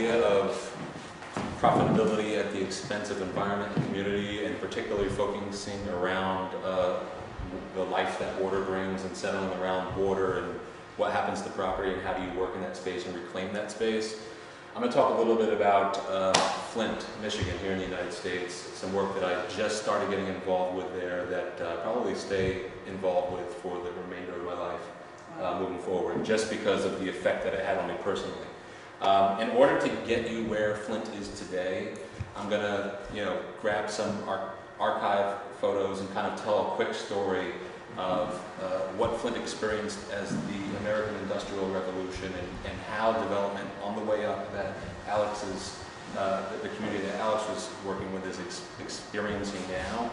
idea of profitability at the expense of environment and community, and particularly focusing around the life that water brings and settling around water and what happens to property and how do you work in that space and reclaim that space. I'm going to talk a little bit about Flint, Michigan, here in the United States. Some work that I just started getting involved with there that I'll probably stay involved with for the remainder of my life moving forward, just because of the effect that it had on me personally. In order to get you where Flint is today, I'm going to grab some archive photos and kind of tell a quick story of what Flint experienced as the American Industrial Revolution and how development on the way up that Alex's, the community that Alex was working with is experiencing now.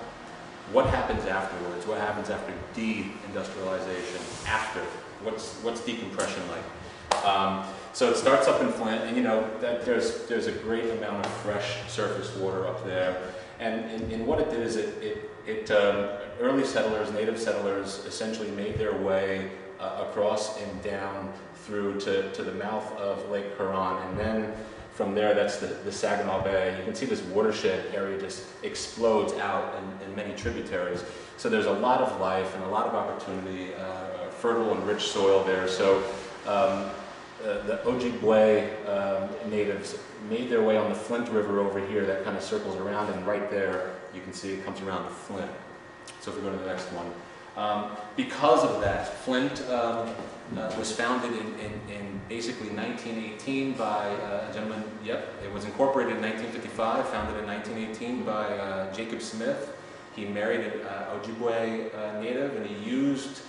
What happens afterwards? What happens after de-industrialization? After? What's decompression like? So it starts up in Flint, and that there's a great amount of fresh surface water up there. And what it did is early settlers, native settlers, essentially made their way across and down through to the mouth of Lake Huron, and then from there, that's the Saginaw Bay. You can see this watershed area just explodes out in many tributaries. So there's a lot of life and a lot of opportunity, fertile and rich soil there. So the Ojibwe natives made their way on the Flint River over here that kind of circles around, and right there you can see it comes around to Flint. So if we go to the next one. Because of that, Flint was founded in basically 1918 by a gentleman, it was incorporated in 1955, founded in 1918 by Jacob Smith. He married an Ojibwe native, and he used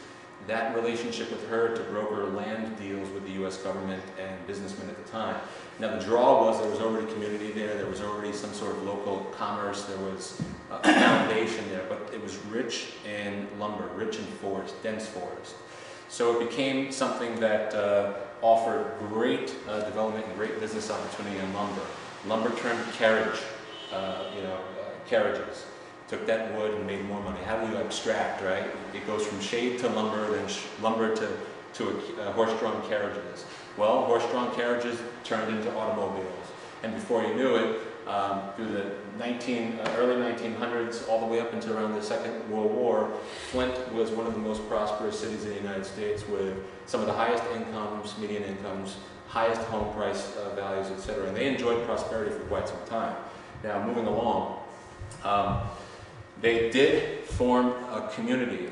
that relationship with her to broker land deals with the U.S. government and businessmen at the time. Now the draw was there was already community there was already some sort of local commerce, there was a foundation there, but it was rich in lumber, rich in forest, dense forest. So it became something that offered great development and great business opportunity in lumber. Lumber turned carriage, carriages. Took that wood and made more money. How do you abstract, right? It goes from shade to lumber, then lumber to horse-drawn carriages. Well, horse-drawn carriages turned into automobiles. And before you knew it, through the early 1900s, all the way up until around the Second World War, Flint was one of the most prosperous cities in the United States with some of the highest incomes, median incomes, highest home price values, etc. And they enjoyed prosperity for quite some time. Now, moving along, they did form a community.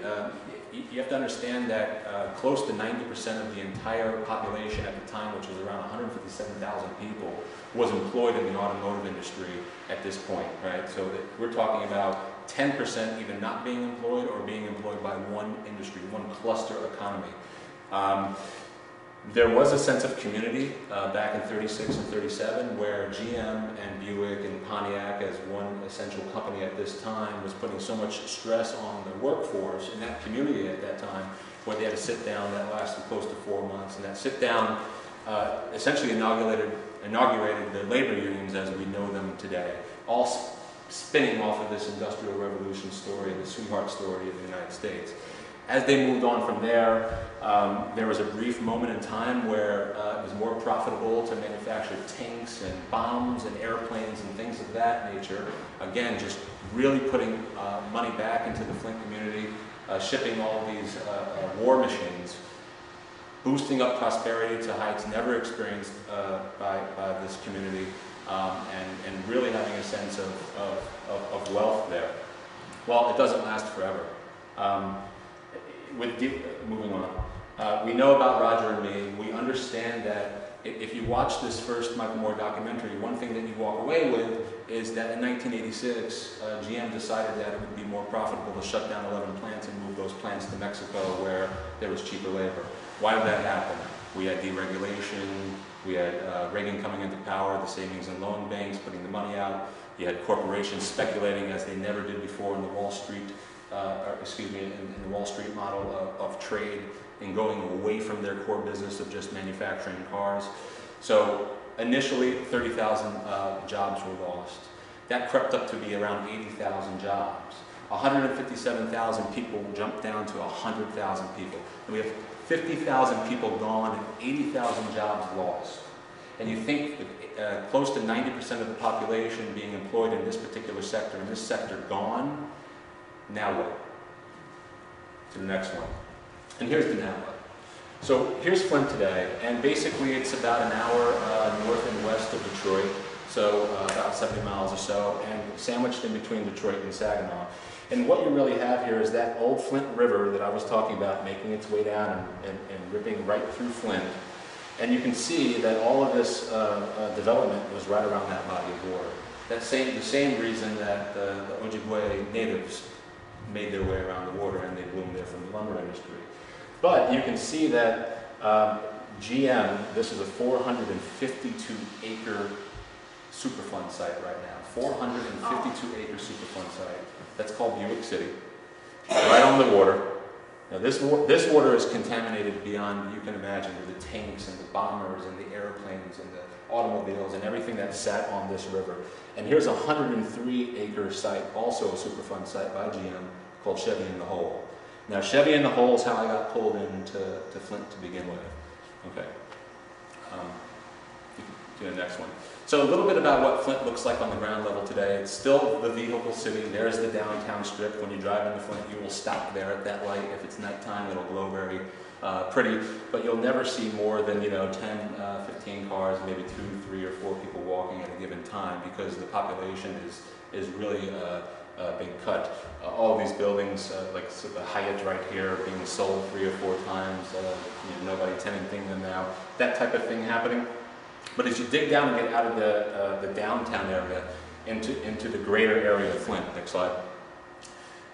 You have to understand that close to 90% of the entire population at the time, which was around 157,000 people, was employed in the automotive industry at this point, right? So we're talking about 10% either not being employed or being employed by one industry, one cluster economy. There was a sense of community back in 36 and 37 where GM and Buick and Pontiac as one essential company at this time was putting so much stress on the workforce in that community at that time where they had a sit down that lasted close to 4 months, and that sit down essentially inaugurated the labor unions as we know them today, all spinning off of this Industrial Revolution story, the sweetheart story of the United States. As they moved on from there, there was a brief moment in time where it was more profitable to manufacture tanks and bombs and airplanes and things of that nature. Again, just really putting money back into the Flint community, shipping all these war machines, boosting up prosperity to heights never experienced by this community, and really having a sense of wealth there. Well, it doesn't last forever. Moving on, we know about Roger and me. We understand that if you watch this first Michael Moore documentary, one thing that you walk away with is that in 1986, GM decided that it would be more profitable to shut down 11 plants and move those plants to Mexico where there was cheaper labor. Why did that happen? We had deregulation, we had Reagan coming into power, the savings and loan banks putting the money out, you had corporations speculating as they never did before in the Wall Street in the Wall Street model of trade and going away from their core business of just manufacturing cars. So initially 30,000 jobs were lost. That crept up to be around 80,000 jobs. 157,000 people jumped down to 100,000 people. And we have 50,000 people gone and 80,000 jobs lost. and you think close to 90% of the population being employed in this particular sector, and this sector gone, now what? To the next one. And here's the now what. So here's Flint today, and basically it's about an hour north and west of Detroit, so about 70 miles or so, and sandwiched in between Detroit and Saginaw. And what you really have here is that old Flint River that I was talking about making its way down and ripping right through Flint. And you can see that all of this development was right around that body of water. The same reason that the Ojibwe natives made their way around the water and they bloomed there from the lumber industry. But you can see that GM, this is a 452-acre Superfund site right now. 452-acre Superfund site. That's called Buick City, right on the water. Now this water is contaminated beyond you can imagine with the tanks and the bombers and the airplanes and the automobiles and everything that sat on this river. And here's a 103-acre site, also a Superfund site by GM, called Chevy in the Hole. Now Chevy in the Hole is how I got pulled into Flint to begin with. Okay. You can do the next one. So a little bit about what Flint looks like on the ground level today. It's still the vehicle city. There's the downtown strip. When you drive into Flint, you will stop there at that light. If it's nighttime, it'll glow very pretty, but you'll never see more than 10, 15 cars, maybe 2, 3, or 4 people walking at a given time because the population is really being cut. All of these buildings, like the Hyatt right here, being sold 3 or 4 times, nobody tenanting them now, that type of thing happening. But as you dig down and get out of the downtown area into the greater area of Flint, next slide,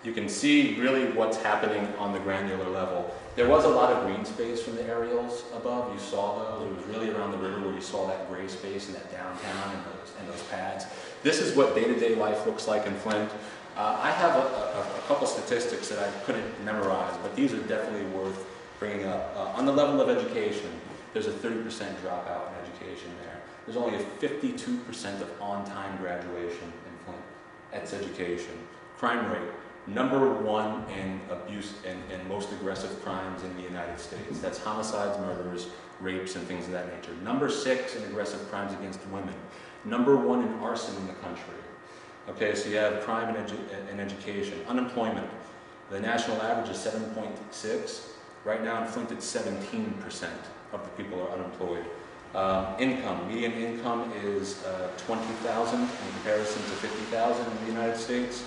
you can see really what's happening on the granular level. There was a lot of green space from the aerials above. You saw those. It was really around the river where you saw that gray space in that downtown and those pads. This is what day-to-day life looks like in Flint. I have a couple statistics that I couldn't memorize, but these are definitely worth bringing up. On the level of education, there's a 30% dropout in education there. There's only a 52% of on-time graduation in Flint. That's education. Crime rate, #1 in abuse and most aggressive crimes in the United States. That's homicides, murders, rapes, and things of that nature. #6 in aggressive crimes against women. #1 in arson in the country. Okay, so you have crime and education. Unemployment. The national average is 7.6. Right now in Flint, it's 17% of the people are unemployed. Income. Median income is $20,000 in comparison to $50,000 in the United States.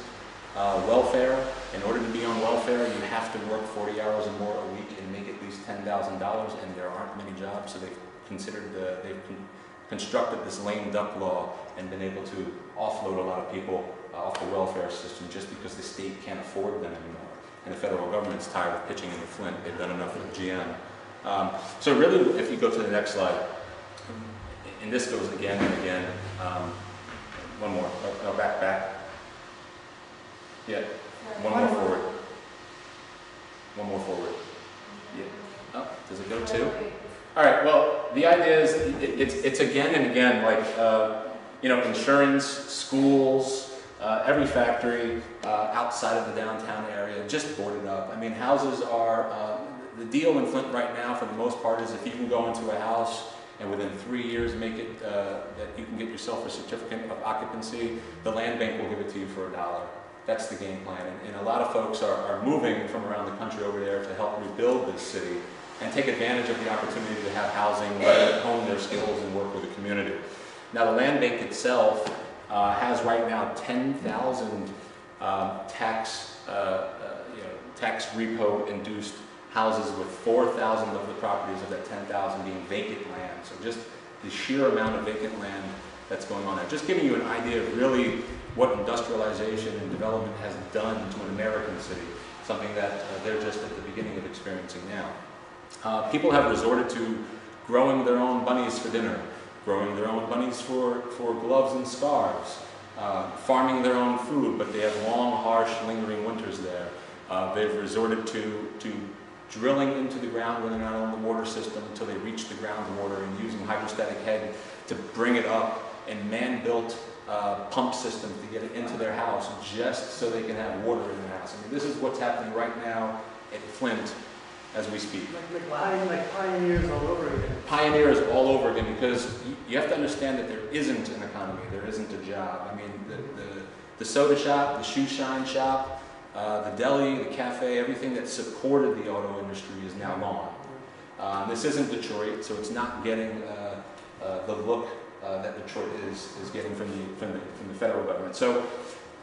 Welfare. In order to be on welfare, you have to work 40 hours or more a week and make at least $10,000, and there aren't many jobs, so they've constructed this lame duck law and been able to offload a lot of people off the welfare system just because the state can't afford them anymore. And the federal government's tired of pitching into Flint. They've done enough with GM. So really, if you go to the next slide, and this goes again and again, one more, back. Yeah, one more forward. One more forward. Yeah. Oh, does it go 2? All right, well, the idea is it's again and again, like, insurance, schools, every factory outside of the downtown area just boarded up. I mean, houses are, the deal in Flint right now for the most part is if you can go into a house and within 3 years make it that you can get yourself a certificate of occupancy, the land bank will give it to you for $1. That's the game plan. And a lot of folks are moving from around the country over there to help rebuild this city and take advantage of the opportunity to have housing, hone their skills, and work with the community. Now, the land bank itself has right now 10,000 tax repo-induced houses, with 4,000 of the properties of that 10,000 being vacant land. So just the sheer amount of vacant land that's going on there. Just giving you an idea of really what industrialization and development has done to an American city, something that they're just at the beginning of experiencing now. People have resorted to growing their own bunnies for dinner, growing their own bunnies for gloves and scarves, farming their own food, but they have long, harsh, lingering winters there. They've resorted to drilling into the ground when they're not on the water system until they reach the groundwater, and using hydrostatic head to bring it up, and man-built pump systems to get it into their house just so they can have water in their house. I mean, this is what's happening right now at Flint as we speak. Like pioneers all over again. Pioneers all over again, because you have to understand that there isn't an economy, there isn't a job. I mean, the soda shop, the shoe shine shop, the deli, the cafe, everything that supported the auto industry is now gone. This isn't Detroit, so it's not getting the look that Detroit is getting from the federal government. So,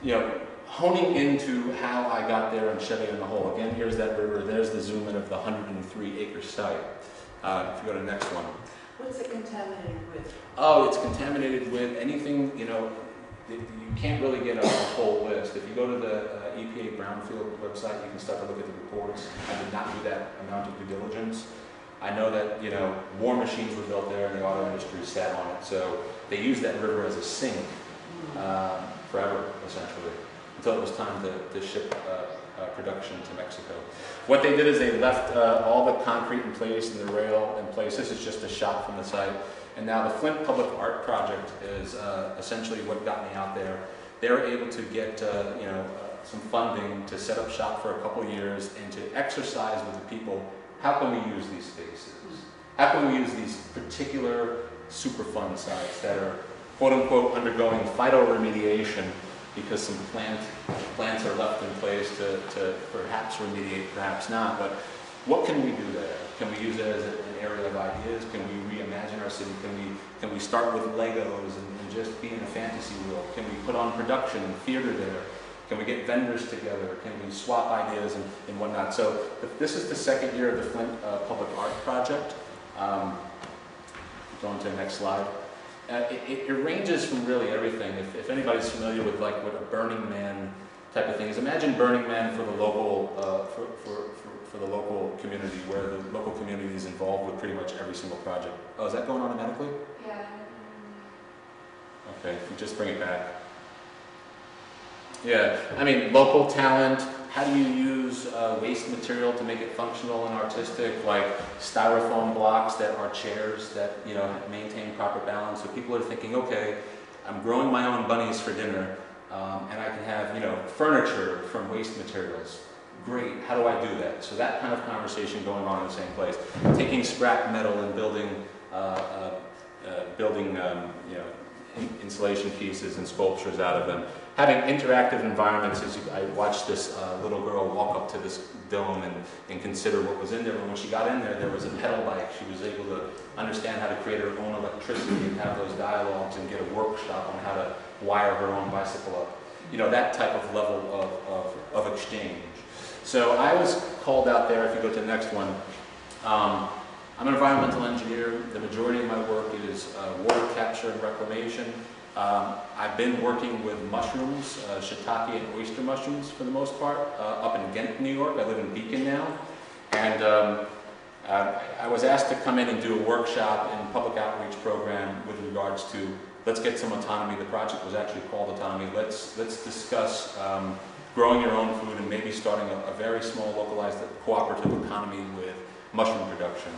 you know, honing into how I got there and Chevy in the hole. Again, here's that river. There's the zoom in of the 103-acre site. If you go to the next one. What's it contaminated with? Oh, it's contaminated with anything, you know, you can't really get a whole list. If you go to the EPA Brownfield website, you can start to look at the reports. I did not do that amount of due diligence. I know that, you know, war machines were built there and the auto industry sat on it. So they used that river as a sink forever, essentially, until it was time to ship production to Mexico. What they did is they left all the concrete in place and the rail in place. This is just a shot from the site. And now the Flint Public Art Project is essentially what got me out there. They were able to get you know, some funding to set up shop for a couple years and to exercise with the people. How can we use these spaces? How can we use these particular Superfund sites that are quote-unquote undergoing phytoremediation because some plants are left in place to perhaps remediate, perhaps not, but what can we do there? Can we use it as an area of ideas? Can we reimagine our city? Can we start with Legos and just be in a fantasy world? Can we put on production and theater there? Can we get vendors together? Can we swap ideas and whatnot? So this is the second year of the Flint Public Art Project. Going to the next slide. It ranges from really everything. If anybody's familiar with like what a Burning Man type of thing is, imagine Burning Man for the local for the local community, where the local community is involved with pretty much every single project. Oh, is that going automatically? Yeah. Okay, if you just bring it back. Yeah, I mean, local talent. How do you use waste material to make it functional and artistic, like styrofoam blocks that are chairs that, you know, maintain proper balance? So people are thinking, okay, I'm growing my own bunnies for dinner, and I can have, you know, furniture from waste materials. Great, how do I do that? So that kind of conversation going on in the same place. Taking scrap metal and building, you know, insulation pieces and sculptures out of them. Having interactive environments. I watched this little girl walk up to this dome and consider what was in there. But when she got in there, there was a pedal bike. She was able to understand how to create her own electricity and have those dialogues and get a workshop on how to wire her own bicycle up. You know, that type of level of exchange. So I was called out there. If you go to the next one. I'm an environmental engineer. The majority of my work is water capture and reclamation. I've been working with mushrooms, shiitake and oyster mushrooms for the most part, up in Ghent, New York. I live in Beacon now. And I was asked to come in and do a workshop and public outreach program with regards to, let's get some autonomy. The project was actually called Autonomy. Let's discuss growing your own food and maybe starting a very small localized cooperative economy with mushroom production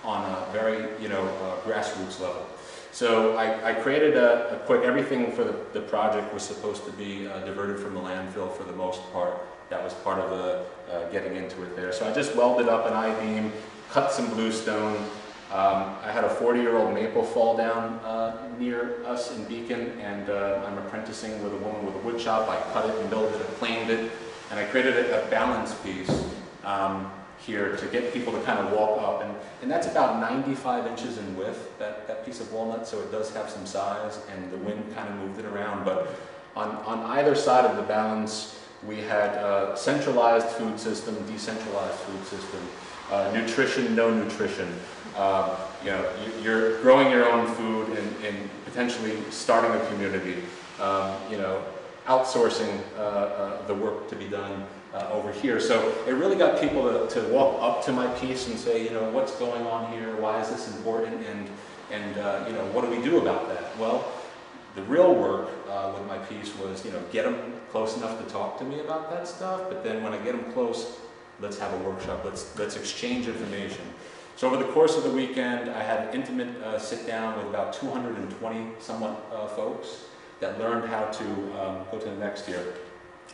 on a very, you know, grassroots level. So I created a quick, everything for the project was supposed to be diverted from the landfill for the most part. That was part of the getting into it there. So I just welded up an I-beam, cut some bluestone. I had a 40-year-old maple fall down near us in Beacon, and I'm apprenticing with a woman with a wood shop. I cut it and built it and planed it, and I created a balance piece here to get people to kind of walk up, and that's about 95 inches in width, that piece of walnut, so it does have some size, and the wind kind of moved it around. But on either side of the balance, we had centralized food system, decentralized food system, nutrition, no nutrition. You know, you're growing your own food and potentially starting a community. You know, outsourcing the work to be done over here. So it really got people to walk up to my piece and say, you know, what's going on here? Why is this important? And you know, what do we do about that? Well, the real work with my piece was, you know, get them close enough to talk to me about that stuff. But then when I get them close, let's have a workshop. Let's exchange information. So over the course of the weekend, I had an intimate sit down with about 220 somewhat folks that learned how to, go to the next year,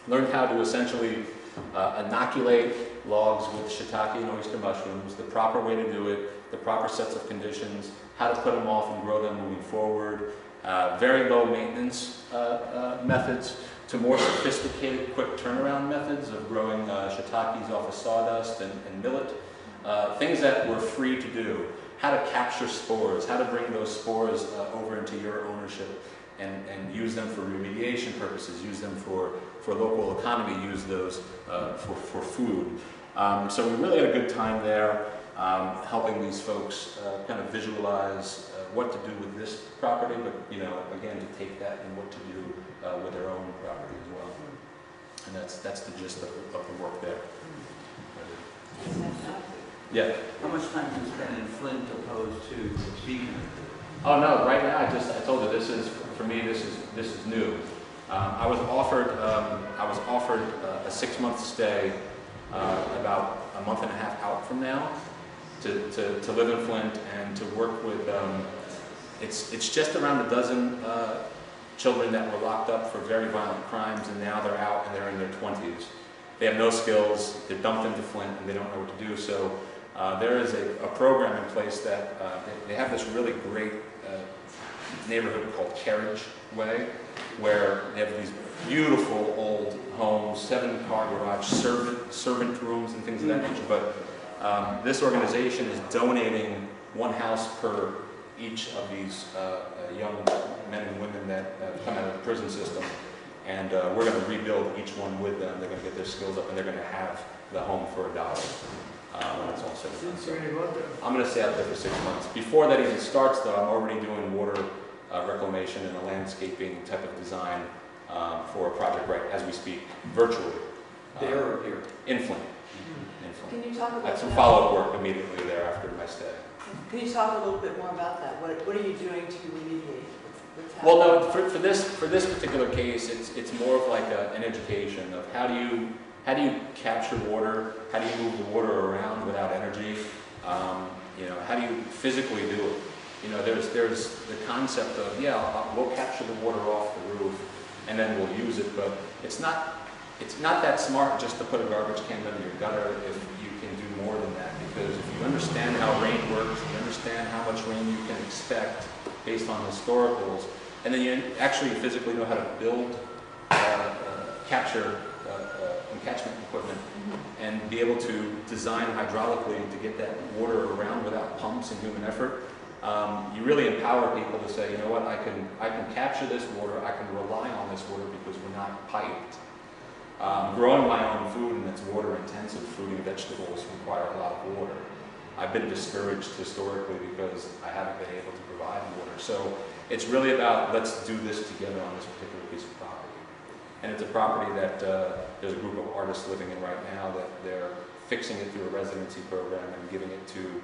learned how to essentially inoculate logs with shiitake and oyster mushrooms, the proper way to do it, the proper sets of conditions, how to put them off and grow them moving forward, very low maintenance methods to more sophisticated quick turnaround methods of growing shiitakes off of sawdust and millet, things that were free to do, how to capture spores, how to bring those spores over into your ownership and use them for remediation purposes, use them for local economy, use those for food. So we really had a good time there, helping these folks kind of visualize what to do with this property, but again, to take that and what to do with their own property as well. And that's the gist of the work there. Yeah. How much time do you spend in Flint opposed to Beacon? Oh no! Right now, I told you this is for me. This is new. I was offered a 6-month stay about a month and a half out from now to live in Flint and to work with. It's just around a dozen children that were locked up for very violent crimes, and now they're out and they're in their 20s. They have no skills. They're dumped into Flint and they don't know what to do. So there is a program in place that they have this really great neighborhood called Carriage Way, where they have these beautiful old homes, 7-car garage, servant rooms and things of that nature. But this organization is donating 1 house per each of these young men and women that come out of the prison system. And we're going to rebuild each one with them. They're going to get their skills up and they're going to have the home for $1 when it's all said and done. So I'm going to stay out there for 6 months. Before that even starts though, I'm already doing water reclamation and a landscaping type of design for a project right as we speak, virtually. There or here? In Flint. In Can Flint. you talk I about had some that? follow-up work immediately there after my stay. Can you talk a little bit more about that? What are you doing to remediate? What's Well, happening? no. For this particular case, it's more of like an education of how do you capture water? How do you move the water around without energy? How do you physically do it? There's the concept of we'll capture the water off the roof and then we'll use it, but it's not that smart just to put a garbage can under your gutter if you can do more than that. Because if you understand how rain works, you understand how much rain you can expect based on historicals, and then you actually physically know how to build capture encatchment equipment and be able to design hydraulically to get that water around without pumps and human effort, you really empower people to say, you know what, I can capture this water, I can rely on this water because we're not piped. Growing my own food, and it's water intensive, fruit and vegetables require a lot of water. I've been discouraged historically because I haven't been able to provide water. So it's really about let's do this together on this particular piece of property. And it's a property that there's a group of artists living in right now that they're fixing it through a residency program and giving it to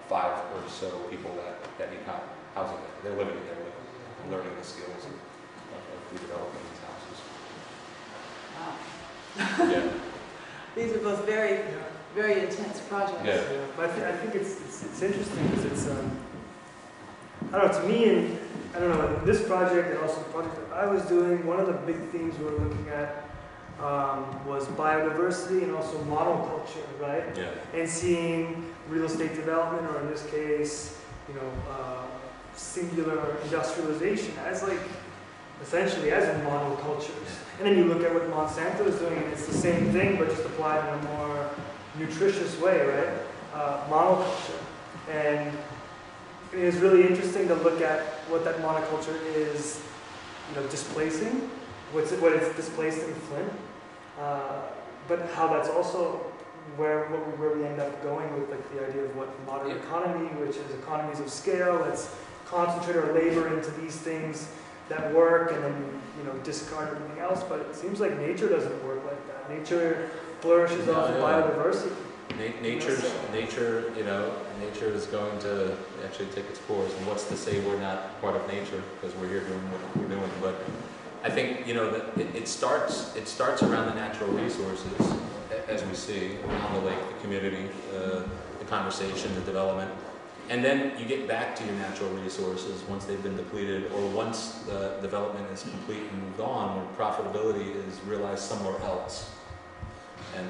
5 or so people that need housing. They're living it, they're learning the skills of redeveloping these houses. Wow. Yeah. These are both very, very intense projects. Yeah. But I think it's interesting because it's, I don't know, to me, and I don't know, in this project and also the project that I was doing, one of the big themes we were looking at was biodiversity and also monoculture, right? Yeah. And seeing real estate development, or in this case, singular industrialization as essentially as a monocultures. And then you look at what Monsanto is doing, and it's the same thing, but just applied in a more nutritious way, right? Monoculture. And it is really interesting to look at what that monoculture is, displacing, what it's displaced in Flint, but how that's also where we end up going with the idea of what modern economy, which is economies of scale. Let's concentrate our labor into these things that work, and then discard everything else. But it seems like nature doesn't work like that. Nature flourishes off of biodiversity. Nature is going to actually take its course. And what's to say we're not part of nature because we're here doing what we're doing? But I think it starts around the natural resources, as we see around the lake, the community, the conversation, the development. And then you get back to your natural resources once they've been depleted, or once the development is complete and moved on, where profitability is realized somewhere else. and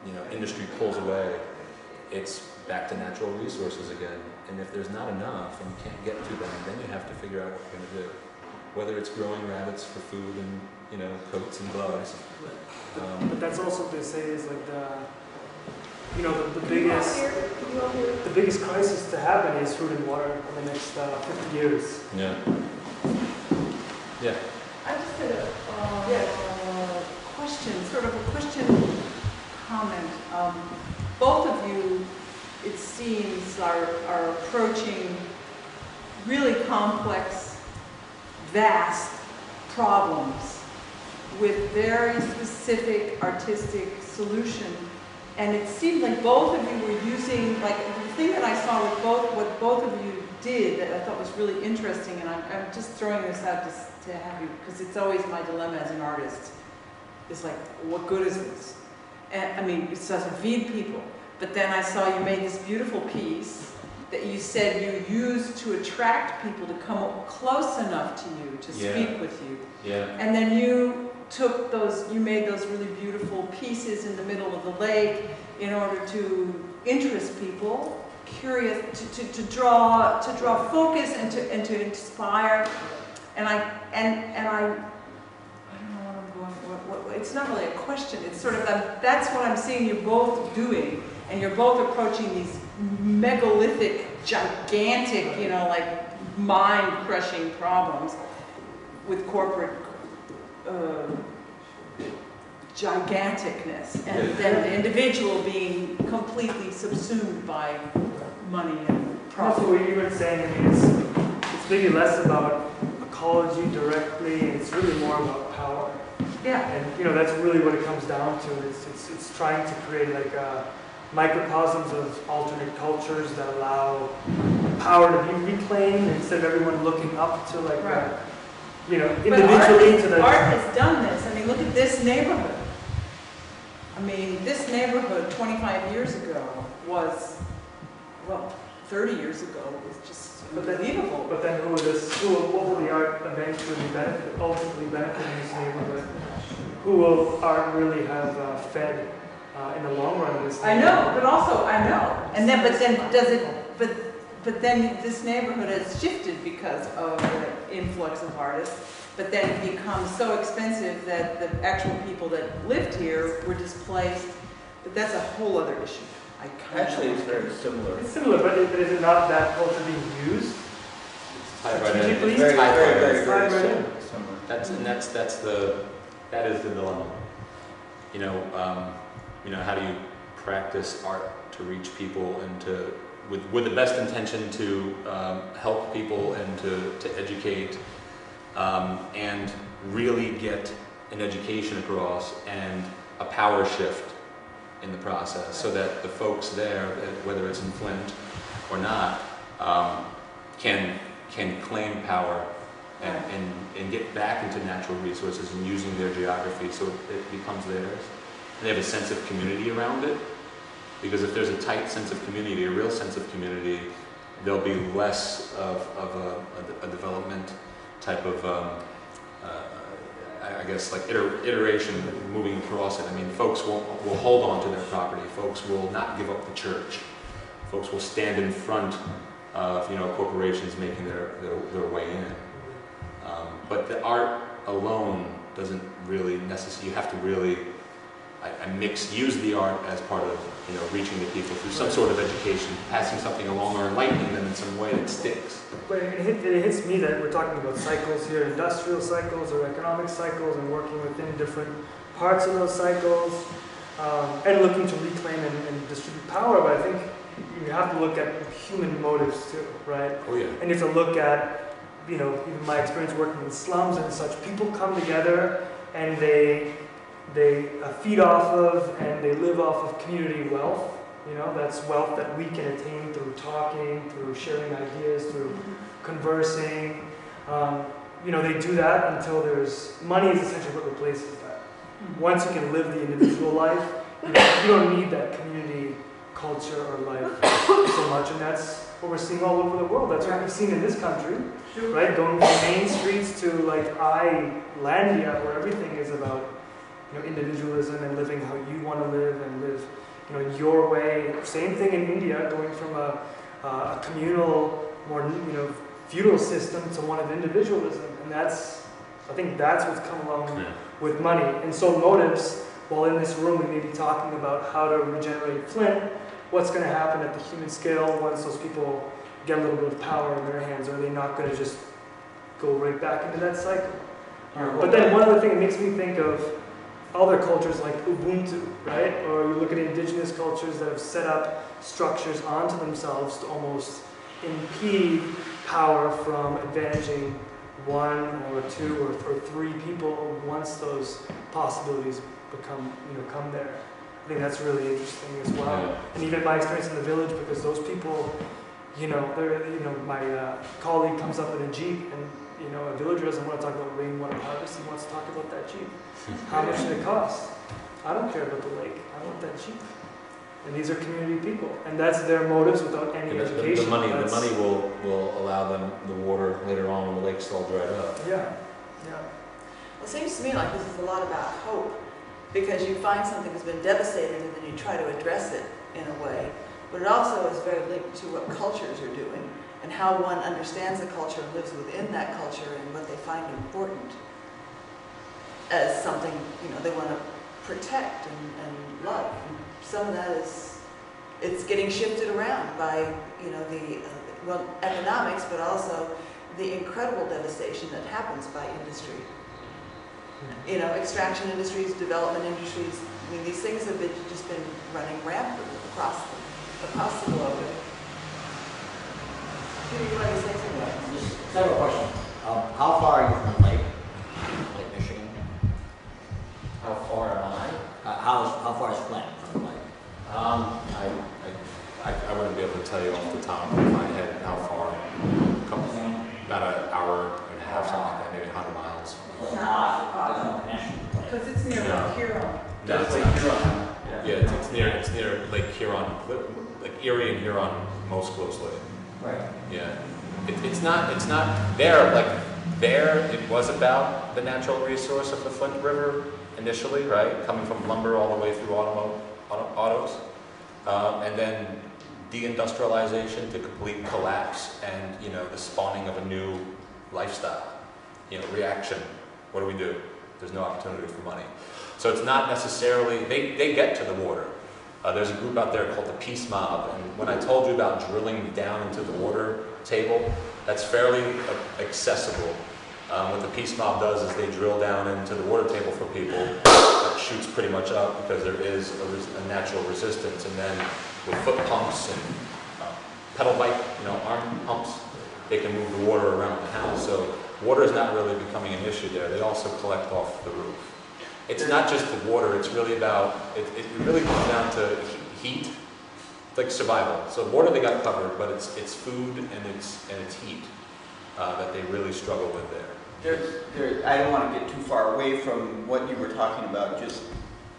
you know, industry pulls away, it's back to natural resources again. And if there's not enough and you can't get to them, then you have to figure out what you're going to do. Whether it's growing rabbits for food and, you know, coats and gloves. But that's also what they say is like the biggest crisis to happen is food and water in the next 50 years. Yeah. Yeah. I just had a question, sort of a question comment. Both of you, it seems, are approaching really complex, vast problems with very specific artistic solution. And it seemed like both of you were using, like, the thing that I saw with what both of you did that I thought was really interesting, and I'm just throwing this out to have you, because it's always my dilemma as an artist. It's like, what good is this? And, I mean, it doesn't feed people. But then I saw you made this beautiful piece that you said you used to attract people to come up close enough to you, to speak with you. Yeah. And then you took those, you made those really beautiful pieces in the middle of the lake in order to interest people, curious, to draw focus and to inspire. And I don't know what I'm going. It's not really a question. It's sort of that's what I'm seeing you both doing, and you're both approaching these megalithic, gigantic, you know, like mind-crushing problems with corporate giganticness, and then the individual being completely subsumed by money and profit. Also, what you were saying, I mean, it's maybe less about ecology directly, and it's really more about power. Yeah. And you know, that's really what it comes down to. It's trying to create like microcosms of alternate cultures that allow power to be reclaimed instead of everyone looking up to like you know, individually to the art has done this. I mean, look at this neighborhood. I mean, this neighborhood 25 years ago was, well, 30 years ago was just unbelievable. But then what will the art eventually ultimately benefit in this neighborhood? Who will art really have fed in the long run of this neighborhood? I know, but also, I know. And then, but then this neighborhood has shifted because of the influx of artists. But then it becomes so expensive that the actual people that lived here were displaced. But that's a whole other issue. Actually, it's very similar. It's similar, but is it not that culture being used? Strategically? It's Very Right similar. That is the dilemma. You know, how do you practice art to reach people and with the best intention to help people and to educate and really get an education across and a power shift in the process, so that the folks there, whether it's in Flint or not, can claim power and get back into natural resources and using their geography so it becomes theirs. And they have a sense of community around it, because if there's a tight sense of community, a real sense of community, there'll be less of a development type of I guess like iteration moving across it. I mean, folks will hold on to their property. Folks will not give up the church. Folks will stand in front of, you know, corporations making their way in. But the art alone doesn't really necessarily. You have to really use the art as part of, you know, reaching the people through some sort of education, passing something along or enlightening them in some way that sticks. But it hits me that we're talking about cycles here, industrial cycles or economic cycles, and working within different parts of those cycles, and looking to reclaim and distribute power. But I think you have to look at human motives too, right? Oh yeah. And you have to look at, you know, even my experience working in slums and such, people come together and they feed off of and they live off of community wealth. You know, that's wealth that we can attain through talking, through sharing ideas, through conversing. You know, they do that until money is essentially what replaces that. Once you can live the individual life, you don't need that community culture or life so much, and that's what we're seeing all over the world. That's what we've seen in this country, right? Going from main streets to like Islandia, where everything is about individualism and living how you want to live and live your way. Same thing in India, going from a communal, more feudal system to one of individualism, and I think that's what's come along with money. And so motives, while in this room we may be talking about how to regenerate Flint, what's going to happen at the human scale once those people get a little bit of power in their hands? Are they not going to just go right back into that cycle? But then one other thing, it makes me think of other cultures like Ubuntu, right? Or you look at indigenous cultures that have set up structures onto themselves to almost impede power from advantaging one or two or three people once those possibilities come there. I think that's really interesting as well. Yeah. And even my experience in the village, because those people, my colleague comes up in a Jeep and a villager doesn't want to talk about rainwater harvest, he wants to talk about that Jeep. How much did it cost? I don't care about the lake, I want that Jeep. And these are community people, and that's their motives without any education. The money will allow them the water later on when the lake's all dried up. Yeah. Well, it seems to me like this is a lot about hope, because you find something that's been devastated and then you try to address it in a way. But it also is very linked to what cultures are doing and how one understands the culture and lives within that culture and what they find important as something they want to protect and love. And some of that it's getting shifted around by the economics, but also the incredible devastation that happens by industry. Extraction industries, development industries. I mean, these things have just been running rampant across the globe. Do you want to say something? Just several questions. How far are you from the lake, Lake Michigan? How far am I? How far is Flint from the lake? I wouldn't be able to tell you off the top of my head how far. About an hour and a half, something like that, maybe 100 miles. It's not, there's no connection. Because it's near Lake Huron. No, it's Lake Huron. Yeah, it's near Lake Huron, like Erie and Huron most closely. Right. Yeah, it's not there. Like there, it was about the natural resource of the Flint River initially, right? Coming from lumber all the way through autos, and then deindustrialization to complete collapse, and the spawning of a new lifestyle. Reaction. What do? There's no opportunity for money. So it's not necessarily, they get to the water. There's a group out there called the Peace Mob, and when I told you about drilling down into the water table, that's fairly accessible. What the Peace Mob does is they drill down into the water table for people. It shoots pretty much up because there is a natural resistance, and then with foot pumps and pedal bike, arm pumps, they can move the water around the house. So water is not really becoming an issue there. They also collect off the roof. It's not just the water, it's really about, it really comes down to heat. It's like survival. So water they got covered, but it's food and it's heat that they really struggle with there. I don't want to get too far away from what you were talking about just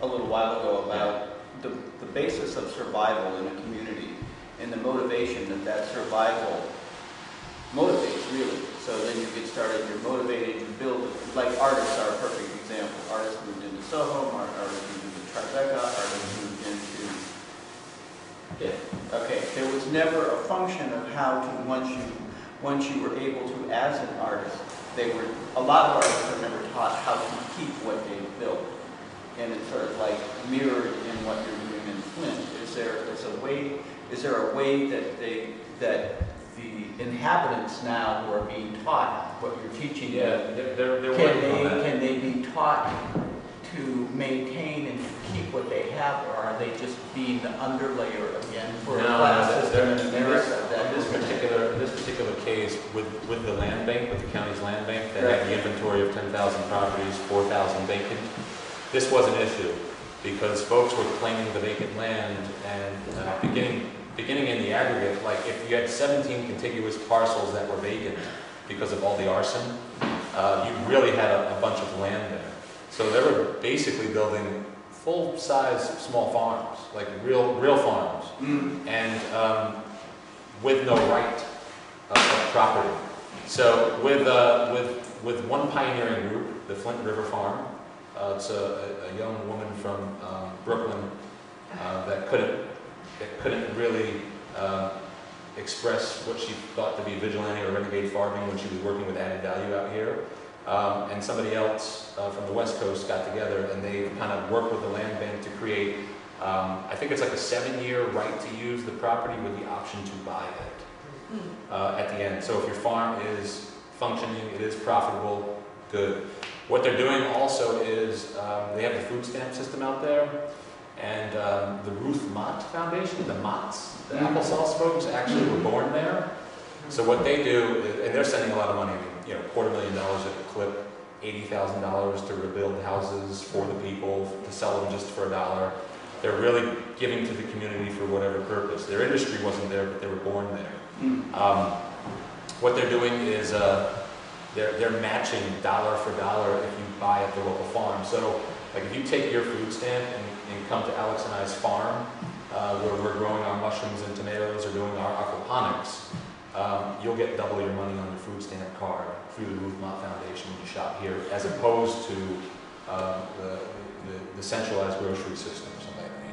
a little while ago about the basis of survival in a community and the motivation that survival motivates, really. So then you get started, you're motivated, you build, like artists are a perfect example. Artists moved into Soho, artists moved into Tribeca, artists moved into... Yeah. Okay, there was never a function of how to, once you were able to, as an artist, a lot of artists are never taught how to keep what they built. And it's sort of like mirrored in what you're doing in Flint. Is there a way that the inhabitants now who are being taught what you're teaching? Yeah, they're working on that. Can they be taught to maintain and keep what they have, or are they just being the underlayer again for a class system in America? In this particular case, with the land bank, with the county's land bank, that had the inventory of 10,000 properties, 4,000 vacant. This was an issue because folks were claiming the vacant land and beginning in the aggregate, like if you had 17 contiguous parcels that were vacant because of all the arson, you really had a bunch of land there. So they were basically building full-size small farms, like real farms, and with no right of property. So with one pioneering group, the Flint River Farm, It's a young woman from Brooklyn that couldn't really express what she thought to be vigilante or renegade farming when she was working with added value out here. And somebody else from the West Coast got together and they kind of worked with the land bank to create, I think it's like a 7-year right to use the property with the option to buy it at the end. So if your farm is functioning, it is profitable, good. What they're doing also is they have the food stamp system out there, and the Ruth Mott Foundation, the Motts, the applesauce folks, actually were born there. So what they do, and they're sending a lot of money, you know, $250,000 at a clip, $80,000 to rebuild houses for the people, to sell them just for $1. They're really giving to the community for whatever purpose. Their industry wasn't there, but they were born there. What they're doing is they're matching dollar for dollar if you buy at the local farm. So, like if you take your food stamp and come to Alex and I's farm, where we're growing our mushrooms and tomatoes or doing our aquaponics, you'll get double your money on your food stamp card through the Ruth Mott Foundation when you shop here, as opposed to the centralized grocery system or something like that.